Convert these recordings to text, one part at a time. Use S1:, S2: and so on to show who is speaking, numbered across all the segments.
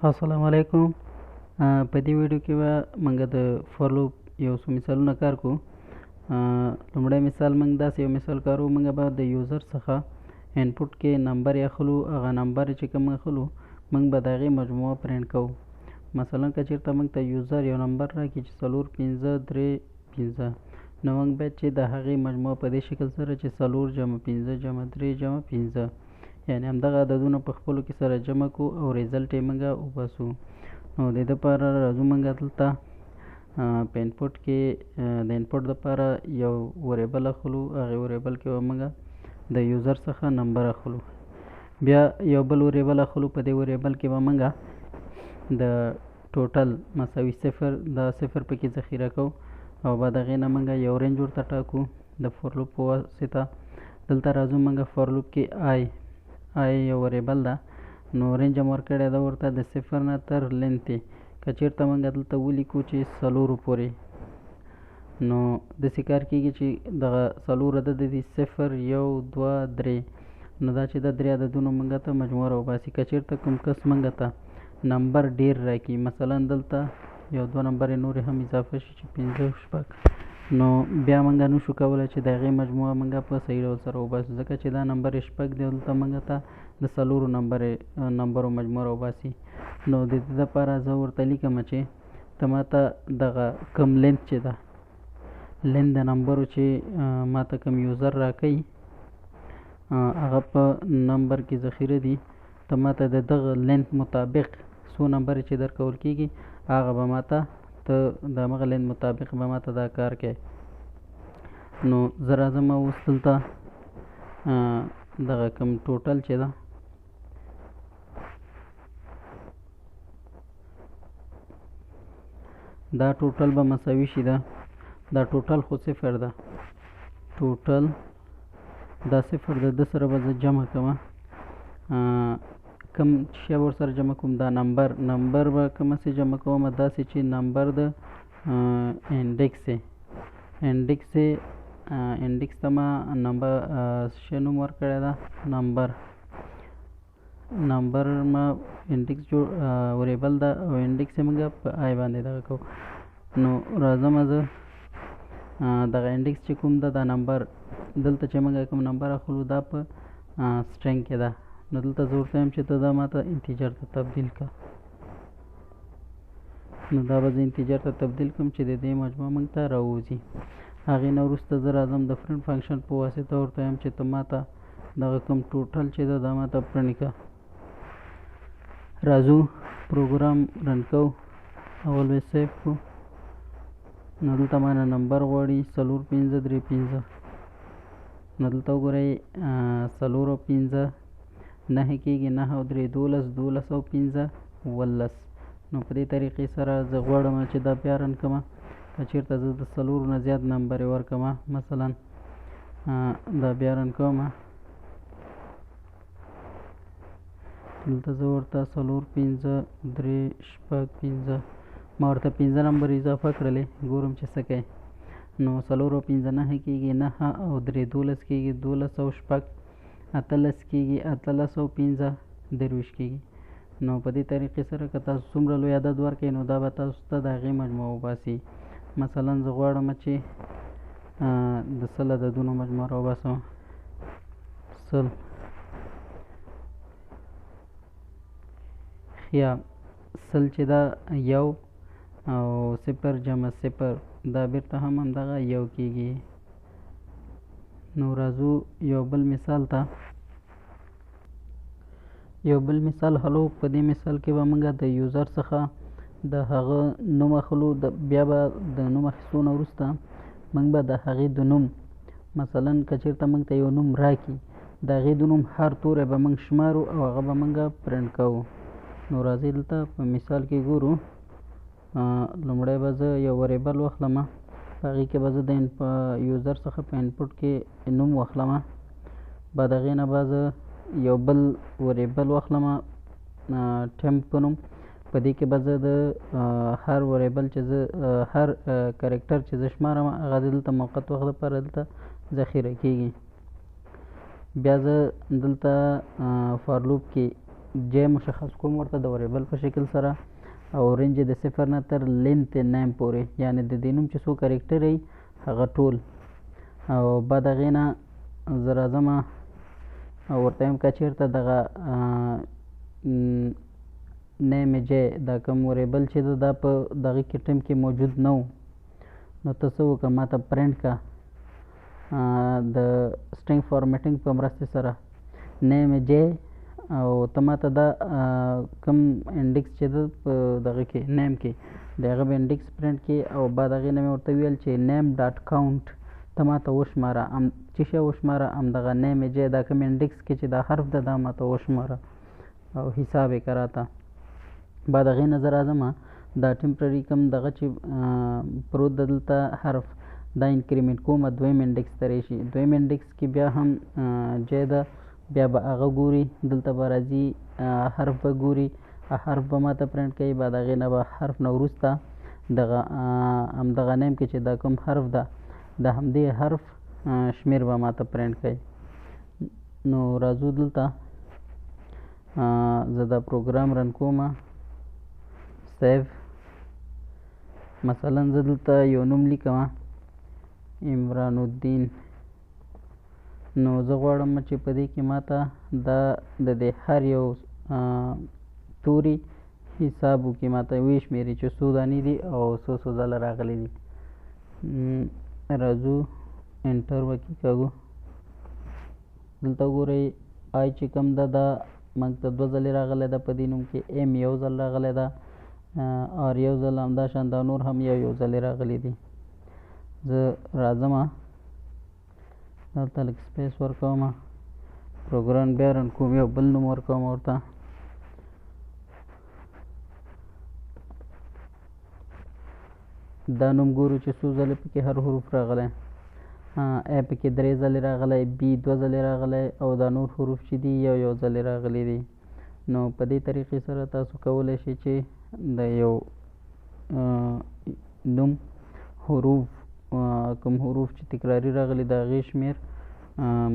S1: السلام علیکم. په دې ویډیو کې به موږ د فور لوپ یو څو مثالونه کار کوو. لومړی مثال موږ داسې یو مثال کارو، موږ به د یوزر څخه انپوټ کې نمبر اخلو. هغه نمبر چې کوم اخلو موږ به د هغې مجموعه پرنټ کوو. مثلا که چېرته موږ ته یوزر یو نمبر راکړي چې 4 5 3 5، نو موږ باید چې د هغې مجموعه په دې شکل سره چې 4 جمع 5 جمع 3 جمع 5، یعنې همدغه عددونه په خپلو کې سره جمع کړو او ریزلټ یې موږ وباسو. نو د دې دپاره راځو موږ دلته په انپوټ کې د انپوټ دپاره یو وریبل اخلو. هغې وریبل کې به موږ د یوزر څخه نمبر اخلو. بیا یو بل وریبل اخلو. په دې وریبل کې به موږ د ټوټل مساوي 0 دا 0 پکې ذخیره کوو او بعد هغې نه موږ یو رینج ورته ټاکو د فور لوپ په واسطه. دلته راځو موږ فور لوپ کې آی یو وریبل ده، نو رینج هم ورکړی ده ورته د 0 نه تر لینتې. که چېرته موږ دلته ولیکو چې 4 پورې، نو داسې کار کېږي چې دغه 4 عدد دي 0 1 2 3، نو دا چې دا 3 عددونه موږ ته مجموعه راوباسي. که چېرته کوم کس موږ ته نمبر ډېر راکړي، مثلا دلته یو 2 نمبر نورې هم اضافه شي چې 5 6، نو بیا موږ نشو کولی چې د هغې مجموعه موږ په صحیح ډول سره وباسو، ځکه چې دا نمبر 6 دی، دلته موږ ته د 4 نمبرو مجموعه راوباسي. نو د دې دپاره زه ورته لیکم چې ته ما ته دغه کوم لینت چې ده، لینت د نمبرو چې ما ته کوم یوزر راکوي هغه په نمبر کې ذخیره دي، ته ما ته د دغه لینت مطابق څو نمبر چې درکول کېږي هغه به ما ته د همغه لینت مطابق به ما ته دا کار کوي. نو زه راځم اوس دلته دغه کوم ټوټل چې ده دا ټوټل به مساوي شي دا ټوټل خو 0 ده، ټوټل دا 0 ده، د سره به زه جمع کوم. کوم شی ورسره جمع کوم؟ دا نمبر به کوم څه جمع کوم؟ داسې چې نمبر د انډکس ته ما نمبر شی نوم ورکړی ده نمبر ما انډکس وریبل ده او انډکس یې موږ په آی باندې دغه کوو. نو راځم زه دغه انډکس چې کوم ده دا نمبر دلته چې موږ کوم نمبر اخلو دا په سټرنګ کې ده، نو دلته زه ورته وایم چې ته دا ماته انټیجر ته تبدیل کړه. نو دا به زه انټیجر ته تبدیل کړم چې د دې مجموعه موږ ته راووځي. هغې نه وروسته زه راځم د پرنټ فنکشن په واسطه ورته وایم چې ته ماته دغه کوم ټوټل چې ده دا ماته پرنټ کړه. راځو پروګرام رن کوو، اول به سیف کړو. نو دلته مانه نمبر غواړي 4 5 3 5، نو دلته وګورئ 4 او 5 9 کېږي، 9 او 3 12 12 او 5 18. نو په دې طریقې سره زه غواړم چې دا بیا رن کړم. که چېرته زه د 4 نه زیات نمبر یې ورکړم، مثلا دا بیا رن کوم، دلته زه ورته 4 5 3 6 5، ما ورته 5 نمبر اضافه کړلې، ګورم چې څه کوي. نو 4 او 5 9 کېږي، 9 او 3 12 کېږي، 12 او 6 18 کېږي، 18 او 5 23 کېږي. نو په دې طریقې سره که تاسو څومره لوی عدد ورکړئ نو دا به تاسو ته د هغې مجموعه وباسي. مثلا زه غواړم چې د 100 عددونو مجموعه راوباسم. 100 یا 100 چې دا 1 او 0 جمع 0 دا بیرته هم همدغه 1 کېږي. نو راځو یو بل مثال ته. یو بل مثال حلو. په دې مثال کې به موږ د یوزر څخه د هغه نوم اخلو، بیا به د نوم اخیستو نه وروسته موږ به د هغې د نوم، مثلا که چېرته موږ ته یو نوم راکړي د هغې د نوم هر توری به موږ شمارو او هغه به موږ پرنټ کوو. نو راځئ دلته په مثال کې ګورو. لومړی به زه یو وریبل واخلم، په هغې کې به زه د یوزر څخه په انپوټ کې نوم واخلم. بعد هغې نه به زه یو بل وریبل واخلم ټیمپ په نوم، په دې کې به زه د هر وریبل چې زه هر کرکټر چې زه شمارم هغه دلته موقت وخت لپاره دلته ذخیره کېږي. بیا زه دلته فار لوپ کې جې مشخص کوم ورته د وریبل په شکل سره او رینج د 0 نه تر لینت نیم پورې، یعنی د دې نوم چې څو کرکټر وي هغه ټول. او بعد هغې نه زه راځم او ورته وایم که چېرته دغه نیم جې دا کوم وریبل چې ده دا په دغه کې ټیم کې موجود نه و، نو ته څه وکړه ما ته پرنټ کا د سټرینګ فارمیټینګ په مرستې سره نیم جې، او ته ما ته دا کوم انډیکس چې ده په دغه کې نیم کې د هغه به انډیکس پرنټ کړي. او بعد هغې نه مې ورته ویل چې نیم ډاټ کاونټ ته ما ته وشماره، چې شی وشماره همدغه نیم جې دا کوم انډیکس کې چې دا حرف ده دا ما ته وشماره او حساب یې که راته. بعد هغې نه زه راځم دا ټمپرري کوم دغه چې پروت ده دلته حرف دا انکریمنټ کوم دویم انډیکس ته راشي. دویم انډیکس کې بیا هم جې ده، بیا به هغه ګوري، دلته به راځي حرف به ګوري، حرف به ما ته پرنټ کوي. بعد هغې نه به حرف نه وروسته دغه همدغه نیم کې چې دا کوم حرف ده د همدې حرف شمیر به ما ته پرنټ کوي. نو راځو دلته زه دا پروګرام رن کوم، سیو. مثلا زه دلته یو نوم لیکم عمران الدین، نو زه غواړم چې په دې کې ما ته دا د دې هر یو توري حساب وکړي، ما ته وشمېري چې څو دانې دي او څو ځله راغلي دي. راځو انټر وکړي کاږو. دلته ګورئ آی چې کوم ده دا موږ ته 2 ځلې راغلی ده په دې نوم کې، ایم یو ځل راغلی ده، آر یو ځل، همداشان دا نور هم یو ځلې راغلي دي. زه راځم دلته لږ سپیس ورکوم، پروګرام بیا رن کوم، یو بل نوم ورکوم ورته. دا نوم ګورو چې څو ځلې پکې هر حروف راغلی، ا پکې 3 ځلې راغلی، بي 2 ځلې راغلی، او دا نور حروف چې دي یو ځلې راغلي دي. نو په دې طریقې سره تاسو کولی شئ چې د یو نوم حروف کوم حروف چې تکراري راغلي د هغې شمېر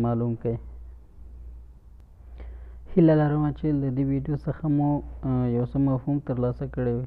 S1: معلوم کړئ. هیله لرم چې له دې ویډیو څخه مو یو څه مفهوم ترلاسه کړی وي.